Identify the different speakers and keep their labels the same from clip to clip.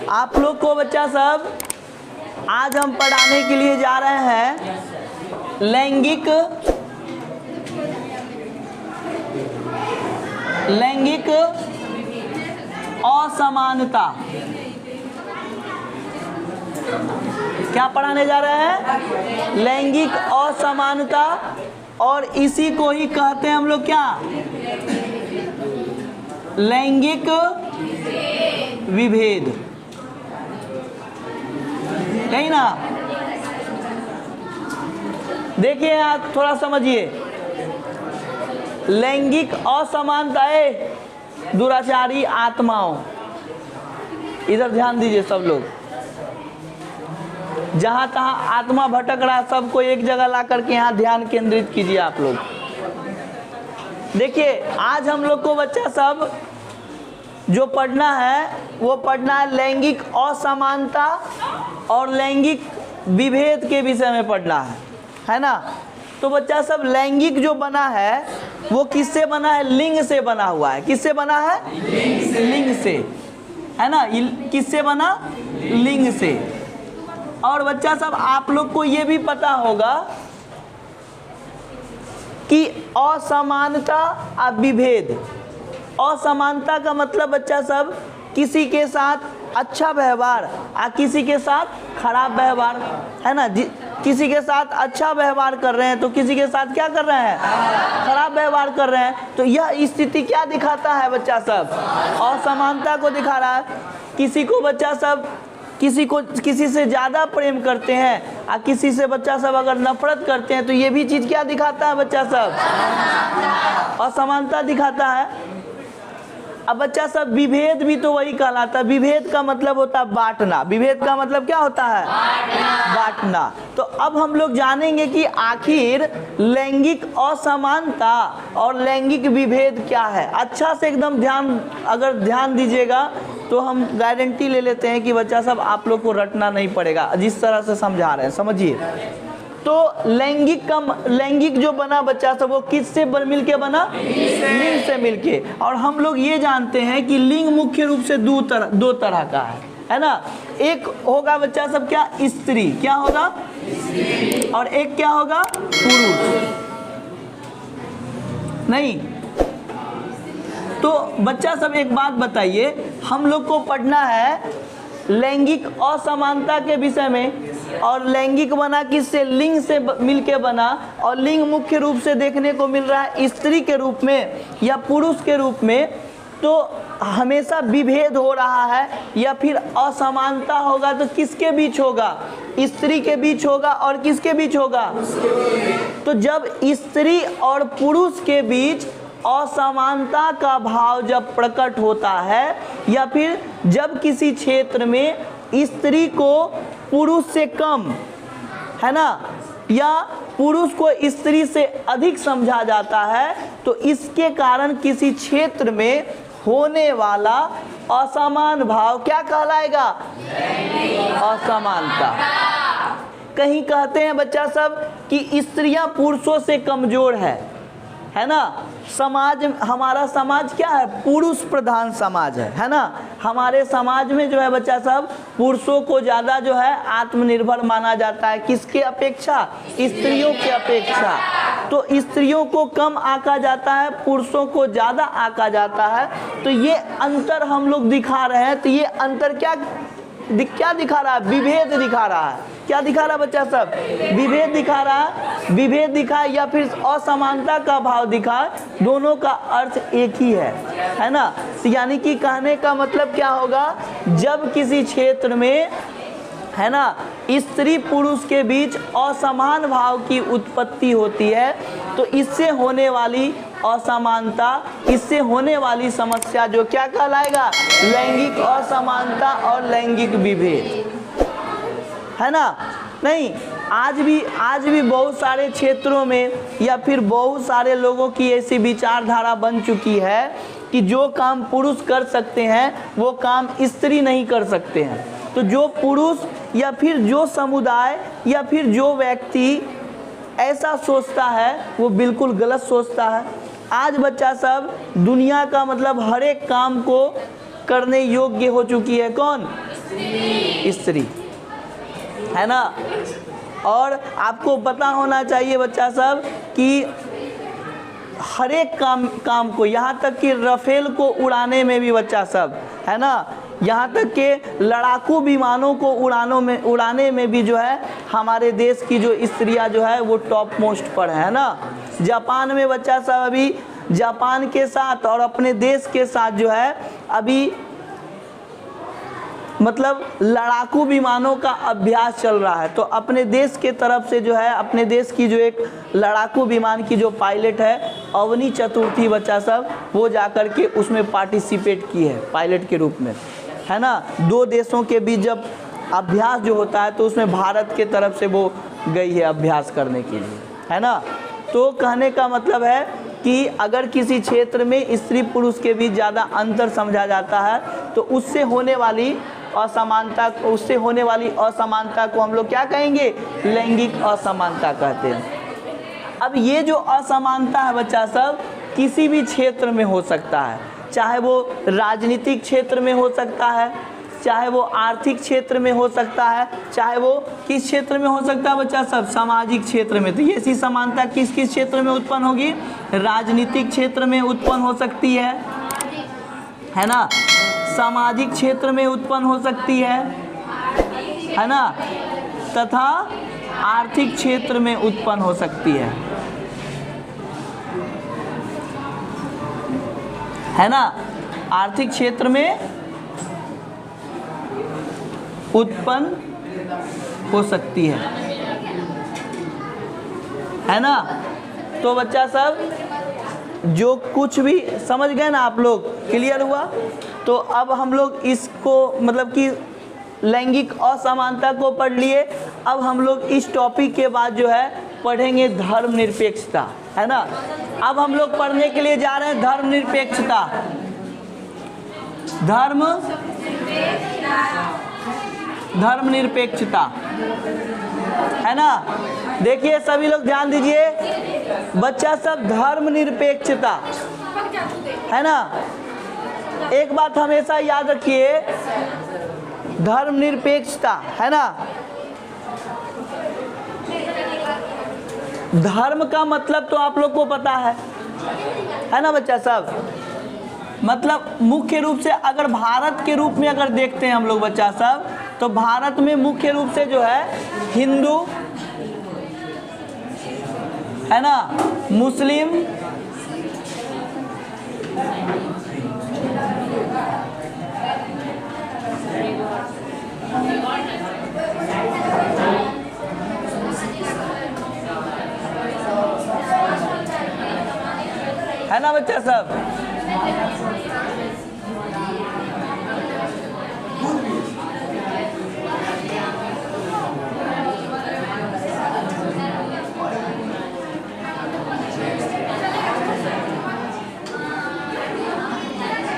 Speaker 1: आप लोग को बच्चा सब आज हम पढ़ाने के लिए जा रहे हैं लैंगिक असमानता। क्या पढ़ाने जा रहे हैं? लैंगिक असमानता। और इसी को ही कहते हैं हम लोग क्या? लैंगिक विभेद। नहीं ना? देखिए आप थोड़ा समझिए। लैंगिक असमानता है दुराचारी आत्माओं। इधर ध्यान दीजिए सब लोग। जहां तहां आत्मा भटक रहा है सबको एक जगह ला करके यहाँ ध्यान केंद्रित कीजिए आप लोग। देखिए आज हम लोग को बच्चा सब जो पढ़ना है वो पढ़ना है लैंगिक असमानता और लैंगिक विभेद के विषय में पढ़ना है ना? तो बच्चा सब लैंगिक जो बना है वो किससे बना है? लिंग से बना हुआ है। किससे बना है? लिंग से, है ना? किससे बना? लिंग से। और बच्चा सब आप लोग को ये भी पता होगा कि असमानता और विभेद। असमानता का मतलब बच्चा सब किसी के साथ अच्छा व्यवहार और किसी के साथ खराब व्यवहार, है ना? किसी के साथ अच्छा व्यवहार कर रहे हैं तो किसी के साथ क्या कर रहे हैं? खराब व्यवहार कर रहे हैं। तो यह स्थिति क्या दिखाता है बच्चा सब? असमानता को दिखा रहा है। किसी को बच्चा सब किसी से ज़्यादा प्रेम करते हैं और किसी से बच्चा सब अगर नफरत करते हैं तो ये भी चीज़ क्या दिखाता है बच्चा सब? असमानता दिखाता है। अब बच्चा सब विभेद भी तो वही कहलाता है। विभेद का मतलब होता है बांटना। विभेद का मतलब क्या होता है? बांटना। तो अब हम लोग जानेंगे कि आखिर लैंगिक असमानता और लैंगिक विभेद क्या है। अच्छा से एकदम अगर ध्यान दीजिएगा तो हम गारंटी ले लेते हैं कि बच्चा सब आप लोग को रटना नहीं पड़ेगा जिस तरह से समझा रहे हैं। समझिए तो लैंगिक जो बना बच्चा सब वो किससे मिलके बना? लिंग से मिलके। और हम लोग ये जानते हैं कि लिंग मुख्य रूप से दो तरह का है ना? एक होगा बच्चा सब क्या? स्त्री। क्या होगा? और एक क्या होगा? पुरुष। नहीं तो बच्चा सब एक बात बताइए, हम लोग को पढ़ना है लैंगिक असमानता के विषय में। और लैंगिक बना किससे? लिंग से मिलके बना। और लिंग मुख्य रूप से देखने को मिल रहा है स्त्री के रूप में या पुरुष के रूप में। तो हमेशा विभेद हो रहा है या फिर असमानता होगा तो किसके बीच होगा? स्त्री के बीच होगा। और किसके बीच होगा? तो जब स्त्री और पुरुष के बीच असमानता का भाव जब प्रकट होता है या फिर जब किसी क्षेत्र में स्त्री को पुरुष से कम, है ना, या पुरुष को स्त्री से अधिक समझा जाता है तो इसके कारण किसी क्षेत्र में होने वाला असमान भाव क्या कहलाएगा? असमानता। कहीं कहते हैं बच्चा सब कि स्त्रियां पुरुषों से कमजोर है ना? हमारा समाज क्या है? पुरुष प्रधान समाज है ना? हमारे समाज में जो है बच्चा सब पुरुषों को ज़्यादा जो है आत्मनिर्भर माना जाता है। किसके अपेक्षा? स्त्रियों के अपेक्षा। तो स्त्रियों को कम आंका जाता है, पुरुषों को ज़्यादा आंका जाता है। तो ये अंतर हम लोग दिखा रहे हैं। तो ये अंतर क्या दिखा रहा है? विभेद दिखा रहा है। क्या दिखा रहा है बच्चा सब? विभेद दिखा रहा है। विभेद दिखा या फिर असमानता का भाव दिखा, दोनों का अर्थ एक ही है ना? यानी कि कहने का मतलब क्या होगा? जब किसी क्षेत्र में, है ना, स्त्री पुरुष के बीच असमान भाव की उत्पत्ति होती है तो इससे होने वाली असमानता, इससे होने वाली समस्या जो क्या कहलाएगा? लैंगिक असमानता और लैंगिक विभेद, है ना? नहीं, आज भी बहुत सारे क्षेत्रों में या फिर बहुत सारे लोगों की ऐसी विचारधारा बन चुकी है कि जो काम पुरुष कर सकते हैं वो काम स्त्री नहीं कर सकते हैं। तो जो पुरुष या फिर जो समुदाय या फिर जो व्यक्ति ऐसा सोचता है वो बिल्कुल गलत सोचता है। आज बच्चा सब दुनिया का मतलब हर एक काम को करने योग्य हो चुकी है। कौन? स्त्री, है ना। और आपको पता होना चाहिए बच्चा सब कि हर एक काम को, यहाँ तक कि राफेल को उड़ाने में भी बच्चा सब, है ना, यहाँ तक के लड़ाकू विमानों को उड़ाने में भी जो है हमारे देश की जो स्त्रियाँ जो है वो टॉप मोस्ट पर है ना। जापान में बच्चा सब अभी जापान के साथ और अपने देश के साथ जो है अभी मतलब लड़ाकू विमानों का अभ्यास चल रहा है। तो अपने देश के तरफ से जो है अपने देश की जो एक लड़ाकू विमान की जो पायलट है अवनी चतुर्थी बच्चा सब, वो जाकर के उसमें पार्टिसिपेट की है पायलट के रूप में, है ना। दो देशों के बीच जब अभ्यास जो होता है तो उसमें भारत के तरफ से वो गई है अभ्यास करने के लिए, है ना। तो कहने का मतलब है कि अगर किसी क्षेत्र में स्त्री पुरुष के बीच ज़्यादा अंतर समझा जाता है तो उससे होने वाली असमानता को हम लोग क्या कहेंगे, लैंगिक असमानता कहते हैं। अब ये जो असमानता है बच्चा सब किसी भी क्षेत्र में हो सकता है, चाहे वो राजनीतिक क्षेत्र में हो सकता है, चाहे वो आर्थिक क्षेत्र में हो सकता है, चाहे वो किस क्षेत्र में हो सकता है बच्चा सब, सामाजिक क्षेत्र में। तो ये ऐसी समानता किस किस क्षेत्र में उत्पन्न होगी, राजनीतिक क्षेत्र में उत्पन्न हो सकती है ना, सामाजिक क्षेत्र में उत्पन्न हो सकती है ना, तथा आर्थिक क्षेत्र में उत्पन्न हो सकती है ना, आर्थिक क्षेत्र में उत्पन्न हो सकती है ना। तो बच्चा सब जो कुछ भी समझ गए ना आप लोग, क्लियर हुआ। तो अब हम लोग इसको मतलब कि लैंगिक असमानता को पढ़ लिए। अब हम लोग इस टॉपिक के बाद जो है पढ़ेंगे धर्मनिरपेक्षता, है ना। अब हम लोग पढ़ने के लिए जा रहे हैं धर्मनिरपेक्षता। धर्मनिरपेक्षता, है ना। देखिए सभी लोग ध्यान दीजिए बच्चा सब, धर्मनिरपेक्षता, है ना। एक बात हमेशा याद रखिए, धर्मनिरपेक्षता, है ना। धर्म का मतलब तो आप लोग को पता है ना बच्चा सब। मतलब मुख्य रूप से अगर भारत के रूप में अगर देखते हैं हम लोग बच्चा सब, तो भारत में मुख्य रूप से जो है हिंदू, है ना, मुस्लिम, है ना बच्चा सब।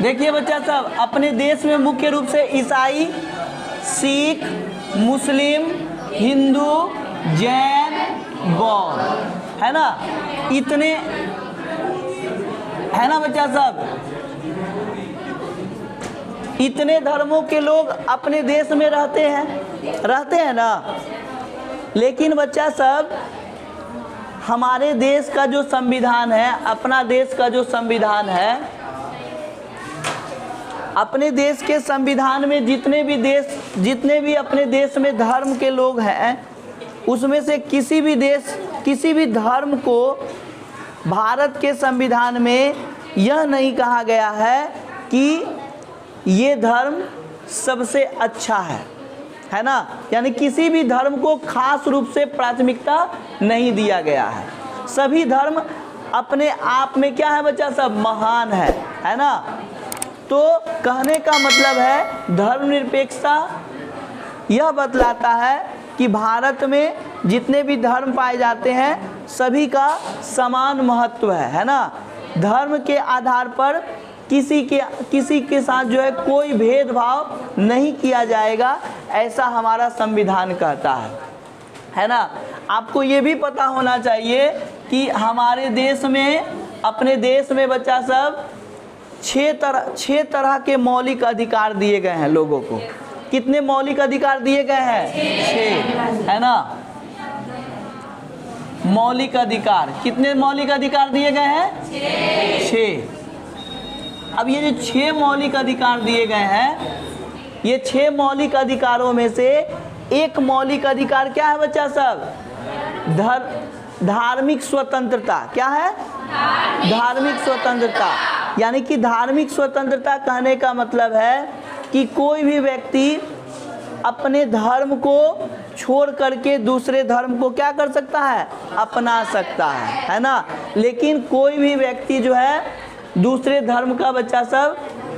Speaker 1: देखिए बच्चा सब, अपने देश में मुख्य रूप से ईसाई, सिख, मुस्लिम, हिंदू, जैन, बौद्ध, है ना, इतने, है ना बच्चा सब, इतने धर्मों के लोग अपने देश में रहते हैं ना। लेकिन बच्चा सब हमारे देश का जो संविधान है, अपना देश का जो संविधान है, अपने देश के संविधान में जितने भी अपने देश में धर्म के लोग हैं, उसमें से किसी भी धर्म को भारत के संविधान में यह नहीं कहा गया है कि ये धर्म सबसे अच्छा है ना। यानी किसी भी धर्म को खास रूप से प्राथमिकता नहीं दिया गया है। सभी धर्म अपने आप में क्या है बच्चा सब, महान है ना। तो कहने का मतलब है धर्मनिरपेक्षता यह बतलाता है कि भारत में जितने भी धर्म पाए जाते हैं सभी का समान महत्व है ना। धर्म के आधार पर किसी के साथ जो है कोई भेदभाव नहीं किया जाएगा, ऐसा हमारा संविधान कहता है ना। आपको ये भी पता होना चाहिए कि हमारे देश में, अपने देश में बच्चा सब छह तरह के मौलिक अधिकार दिए गए हैं लोगों को। कितने मौलिक अधिकार दिए गए हैं? 6, है ना। मौलिक अधिकार, कितने मौलिक अधिकार दिए गए हैं? 6। अब ये जो 6 मौलिक अधिकार दिए गए हैं, ये 6 मौलिक अधिकारों में से एक मौलिक अधिकार क्या है बच्चा सब? धार्मिक स्वतंत्रता। क्या है? धार्मिक स्वतंत्रता। यानी कि धार्मिक स्वतंत्रता कहने का मतलब है कि कोई भी व्यक्ति अपने धर्म को छोड़ करके दूसरे धर्म को क्या कर सकता है? अपना सकता है ना। लेकिन कोई भी व्यक्ति जो है दूसरे धर्म का बच्चा सब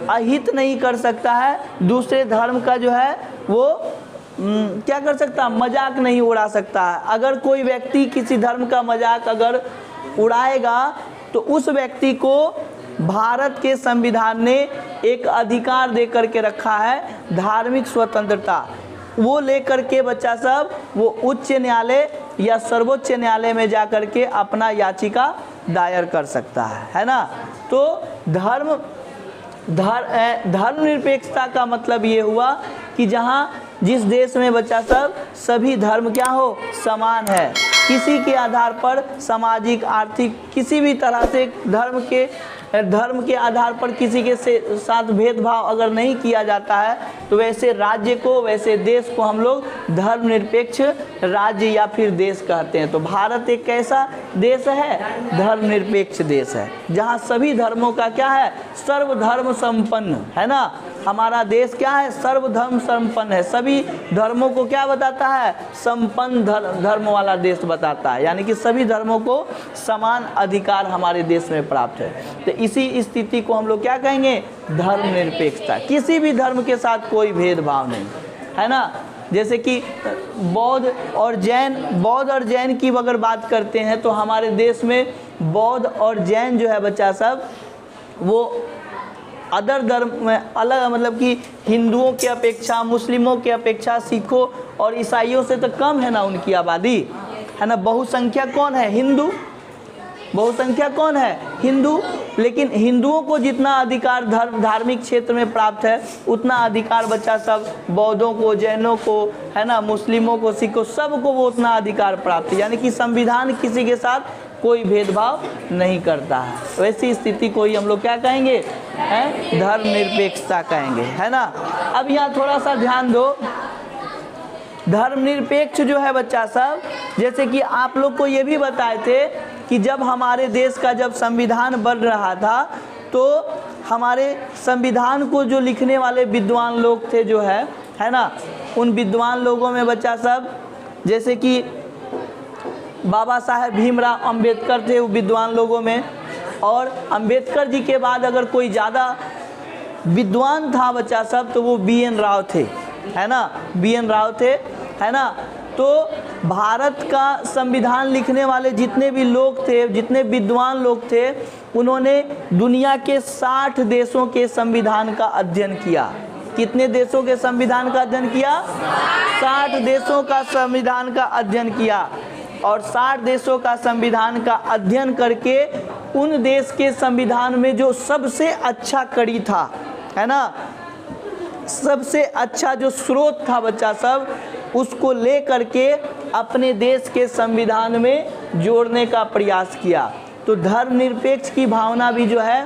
Speaker 1: अहित नहीं कर सकता है, दूसरे धर्म का जो है वो क्या कर सकता है? मजाक नहीं उड़ा सकता है। अगर कोई व्यक्ति किसी धर्म का मजाक अगर उड़ाएगा तो उस व्यक्ति को भारत के संविधान ने एक अधिकार दे करके रखा है, धार्मिक स्वतंत्रता। वो लेकर के बच्चा सब वो उच्च न्यायालय या सर्वोच्च न्यायालय में जा कर के अपना याचिका दायर कर सकता है ना। तो धर्मनिरपेक्षता का मतलब ये हुआ कि जहाँ जिस देश में बच्चा सब सभी धर्म क्या हो? समान है। किसी के आधार पर सामाजिक, आर्थिक, किसी भी तरह से धर्म के आधार पर किसी के साथ भेदभाव अगर नहीं किया जाता है तो वैसे राज्य को, वैसे देश को हम लोग धर्मनिरपेक्ष राज्य या फिर देश कहते हैं। तो भारत एक कैसा देश है? धर्मनिरपेक्ष देश है, जहाँ सभी धर्मों का क्या है? सर्वधर्म संपन्न, है ना। हमारा देश क्या है? सर्वधर्म संपन्न है। सभी धर्मों को क्या बताता है? संपन्न धर्म वाला देश बताता है। यानी कि सभी धर्मों को समान अधिकार हमारे देश में प्राप्त है। तो इसी स्थिति को हम लोग क्या कहेंगे? धर्मनिरपेक्षता। किसी भी धर्म के साथ कोई भेदभाव नहीं, है ना। जैसे कि बौद्ध और जैन की अगर बात करते हैं तो हमारे देश में बौद्ध और जैन जो है बच्चा सब वो अदर धर्म में अलग, मतलब कि हिंदुओं की अपेक्षा, मुस्लिमों की अपेक्षा, सिखों और ईसाइयों से तो कम है ना उनकी आबादी, है ना। बहुसंख्या कौन है? हिंदू। बहुसंख्या कौन है? हिंदू। लेकिन हिंदुओं को जितना अधिकार धार्मिक क्षेत्र में प्राप्त है उतना अधिकार बच्चा सब बौद्धों को, जैनों को, है ना, मुस्लिमों को, सिखों, सबको वो उतना अधिकार प्राप्त है। यानी कि संविधान किसी के साथ कोई भेदभाव नहीं करता है। वैसी स्थिति को ही हम लोग क्या कहेंगे? है धर्मनिरपेक्षता कहेंगे, है ना। अब यहाँ थोड़ा सा ध्यान दो। धर्मनिरपेक्ष जो है बच्चा सब, जैसे कि आप लोग को ये भी बताए थे कि जब हमारे देश का जब संविधान बन रहा था तो हमारे संविधान को जो लिखने वाले विद्वान लोग थे जो है ना, उन विद्वान लोगों में बच्चा सब जैसे कि बाबा साहेब भीमराव अंबेडकर थे वो विद्वान लोगों में। और अंबेडकर जी के बाद अगर कोई ज़्यादा विद्वान था बच्चा सब तो वो BN राव थे, है ना। BN राव थे, है ना। तो भारत का संविधान लिखने वाले जितने भी लोग थे, जितने विद्वान लोग थे, उन्होंने दुनिया के 60 देशों के संविधान का अध्ययन किया। कितने देशों के संविधान का अध्ययन किया? 60 देशों का संविधान का अध्ययन किया। और 60 देशों का संविधान का अध्ययन करके उन देश के संविधान में जो सबसे अच्छा कड़ी था, है ना, सबसे अच्छा जो स्रोत था बच्चा सब, उसको ले करके अपने देश के संविधान में जोड़ने का प्रयास किया। तो धर्मनिरपेक्ष की भावना भी जो है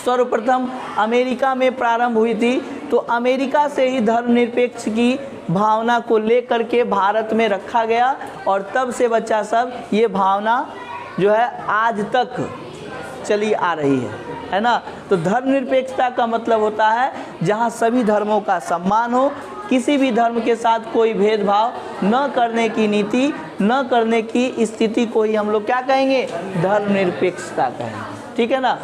Speaker 1: सर्वप्रथम अमेरिका में प्रारंभ हुई थी। तो अमेरिका से ही धर्मनिरपेक्ष की भावना को लेकर के भारत में रखा गया और तब से बच्चा सब ये भावना जो है आज तक चली आ रही है ना। तो धर्मनिरपेक्षता का मतलब होता है जहाँ सभी धर्मों का सम्मान हो, किसी भी धर्म के साथ कोई भेदभाव न करने की नीति, न करने की स्थिति को ही हम लोग क्या कहेंगे? धर्मनिरपेक्षता कहेंगे। ठीक है ना।